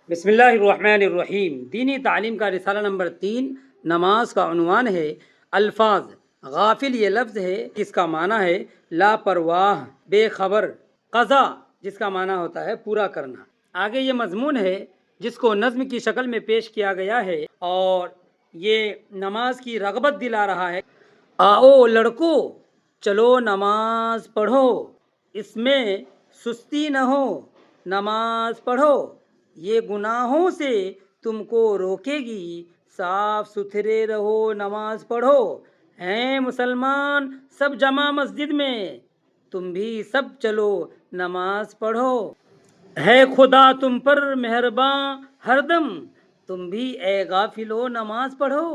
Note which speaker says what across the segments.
Speaker 1: بسم اللہ الرحمن الرحیم۔ دینی تعلیم کا رسالہ نمبر 3 نماز کا عنوان ہے الفاظ۔ غافل یہ لفظ ہے جس کا معنی ہے لاپرواہ، بے خبر۔ قضا جس کا معنی ہوتا ہے پورا کرنا۔ آگے یہ مضمون ہے جس کو نظم کی شکل میں پیش کیا گیا ہے اور یہ نماز کی رغبت دلا رہا ہے۔ آؤ لڑکو چلو نماز پڑھو، اس میں سستی نہ ہو، نماز پڑھو، یہ گناہوں سے تم کو روکے گی، صاف ستھرے رہو، نماز پڑھو۔ ہیں مسلمان سب جمع مسجد میں، تم بھی سب چلو نماز پڑھو۔ ہے خدا تم پر مہرباں ہر دم، تم بھی اے غافلو نماز پڑھو۔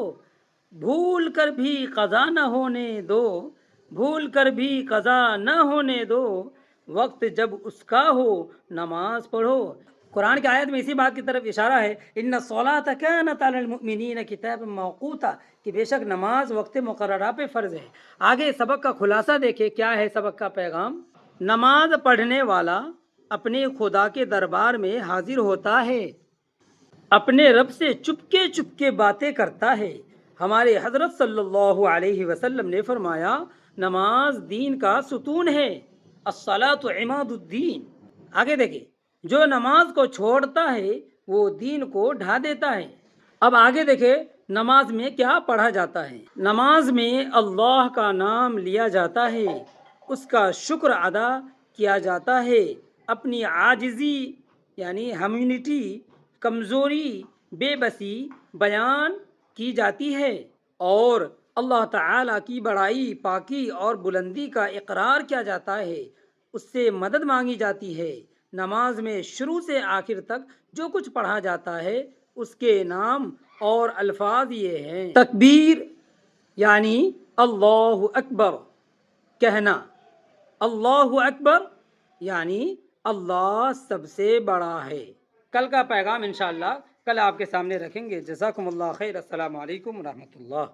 Speaker 1: بھول کر بھی قضا نہ ہونے دو، بھول کر بھی قضا نہ ہونے دو، وقت جب اس کا ہو نماز پڑھو۔ قرآن کی آیت میں اسی بات کی طرف اشارہ ہے، ان الصلاۃ کانت علی المؤمنین کتابا موقوتا، کہ بے شک نماز وقت مقررہ پہ فرض ہے۔ آگے سبق کا خلاصہ دیکھیں، کیا ہے سبق کا پیغام؟ نماز پڑھنے والا اپنے خدا کے دربار میں حاضر ہوتا ہے، اپنے رب سے چپکے باتیں کرتا ہے۔ ہمارے حضرت صلی اللہ علیہ وسلم نے فرمایا نماز دین کا ستون ہے، الصلاۃ عماد الدین۔ آگے دیکھیں، جو نماز کو چھوڑتا ہے وہ دین کو ڈھا دیتا ہے۔ اب آگے دیکھیں نماز میں کیا پڑھا جاتا ہے۔ نماز میں اللہ کا نام لیا جاتا ہے، اس کا شکر ادا کیا جاتا ہے، اپنی عاجزی یعنی ہیومینٹی، کمزوری، بے بسی بیان کی جاتی ہے، اور اللہ تعالیٰ کی بڑائی، پاکی اور بلندی کا اقرار کیا جاتا ہے، اس سے مدد مانگی جاتی ہے۔ نماز میں شروع سے آخر تک جو کچھ پڑھا جاتا ہے اس کے نام اور الفاظ یہ ہیں۔ تکبیر یعنی اللہ اکبر کہنا، اللہ اکبر یعنی اللہ سب سے بڑا ہے۔ کل کا پیغام انشاءاللہ کل آپ کے سامنے رکھیں گے۔ جزاکم اللہ خیر۔ السلام علیکم ورحمۃ اللہ۔